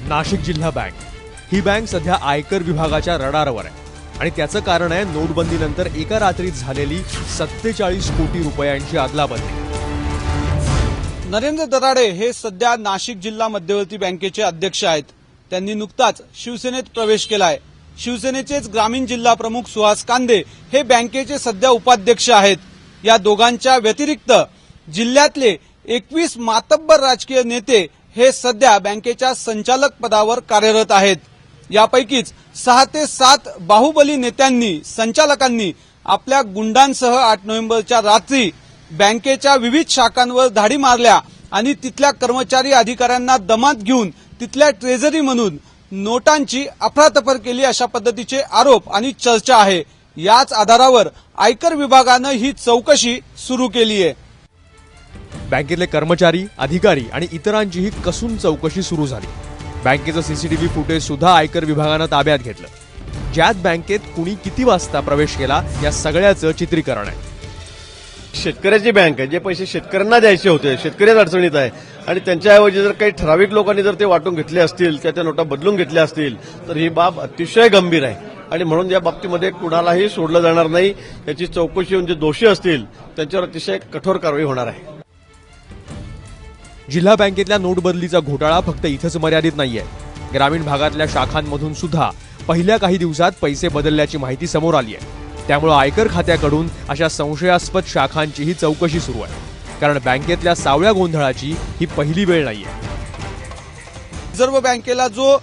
नाशिक जिल्हा बँक ही बँक सध्या आयकर विभागाच्या रडारवर आहे आणि त्याचं कारण आहे नोटबंदीनंतर एका रात्रीत झालेली 47 कोटी रुपयांची अदलाबदली। नरेंद्र दराडे हे सध्या नाशिक जिल्हा मध्यवर्ती बँकेचे अध्यक्ष आहेत। त्यांनी नुकताच शिवसेनेत प्रवेश केलाय। शिवसेनेचेच ग्रामीण जिल्हा प्रमुख सुहास कांदे हे बँकेचे सध्या उपाध्यक्ष आहेत। या दोघांच्या व्यतिरिक्त जिल्ह्यातले 21 मातब्बर राजकीय नेते हे सध्या बँकेच्या संचालक पदावर कार्यरत आहेत। यापैकीच 6 ते 7 बाहुबली नेत्यांनी संचालकांनी आपल्या गुंडांसह 8 नोव्हेंबरच्या रात्री बँकेच्या विविध शाखांवर धाडी मारल्या आणि तिथल्या कर्मचारी अधिकाऱ्यांना दमात घेऊन तिथल्या ट्रेझरी म्हणून नोटांची अफरातफर केली अशा पद्धतीचे आरोप आणि चर्चा आहे। याच आधारावर आयकर विभागानं ही चौकशी सुरू केली आहे। बँकेतले कर्मचारी, अधिकारी आणि इतरांचीही कसून चौकशी सुरू झाली। बँकेचं सीसीटीव्ही फुटेज सुद्धा आयकर विभागानं ताब्यात घेतलं, ज्यात बँकेत कुणी किती वाजता प्रवेश केला या सगळ्याचं चित्रीकरण आहे। शेतकऱ्याची बँक आहे, जे पैसे शेतकऱ्यांना द्यायचे होते, शेतकरीच अडचणीत आहे आणि त्यांच्याऐवजी जर काही ठराविक लोकांनी जर ते वाटून घेतले असतील, त्या नोटा बदलून घेतल्या असतील तर ही बाब अतिशय गंभीर आहे आणि म्हणून या बाबतीमध्ये कुणालाही सोडलं जाणार नाही। याची चौकशी होऊन जे दोषी असतील त्यांच्यावर अतिशय कठोर कारवाई होणार आहे। जिल्हा बँकेतल्या नोटबदलीचा घोटाळा फक्त इथंच मर्यादित नाहीये। ग्रामीण भागातल्या शाखांमधून सुद्धा पहिल्या काही दिवसात पैसे बदलल्याची माहिती समोर आली आहे। त्यामुळे आयकर खात्याकडून अशा संशयास्पद शाखांचीही चौकशी सुरू आहे, कारण बँकेतल्या सावळ्या गोंधळाची ही पहिली वेळ नाहीये। रिझर्व्ह बँकेला जो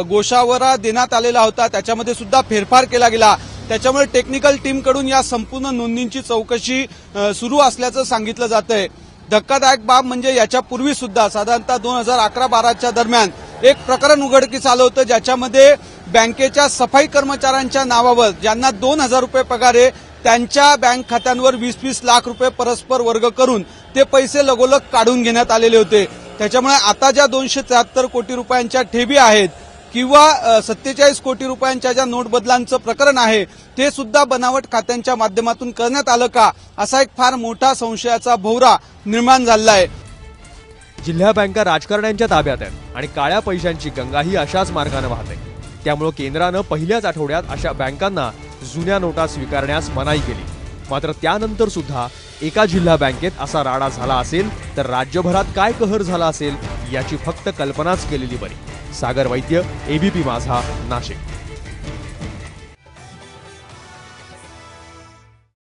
गोशावरा देण्यात आलेला होता त्याच्यामध्ये सुद्धा फेरफार केला गेला। त्याच्यामुळे टेक्निकल टीमकडून या संपूर्ण नोंदींची चौकशी सुरू असल्याचं सांगितलं जातंय। धक्कादायक बाब म्हणजे याच्यापूर्वी सुद्धा साधारणतः 2011-12च्या दरम्यान एक प्रकरण उघडकीस आलं होतं, ज्याच्यामध्ये बँकेच्या सफाई कर्मचाऱ्यांच्या नावावर ज्यांना 2000 रुपये पगार आहे त्यांच्या बँक खात्यांवर 20-20 लाख रुपये परस्पर वर्ग करून ते पैसे लगोलग काढून घेण्यात आलेले होते। त्याच्यामुळे आता ज्या 273 कोटी रुपयांच्या ठेवी आहेत किंवा 47 कोटी रुपयांच्या ज्या नोट बदलांचं प्रकरण आहे ते सुद्धा बनावट खात्यांच्या माध्यमातून करण्यात आलं का, असा एक फार मोठा संशयाचा भोवरा निर्माण झाला आहे। जिल्हा बँका राजकारण्यांच्या ताब्यात आहेत आणि काळ्या पैशांची गंगाही अशाच मार्गाने वाहते। त्यामुळे केंद्रानं पहिल्याच आठवड्यात अशा बँकांना जुन्या नोटा स्वीकारण्यास मनाई केली। मात्र त्यानंतर सुद्धा एका जिल्हा बँकेत असा राडा झाला असेल तर राज्यभरात काय कहर झाला असेल याची फक्त कल्पनाच केलेली बरी। सागर वैद्य, एबीपी माझा, नाशिक।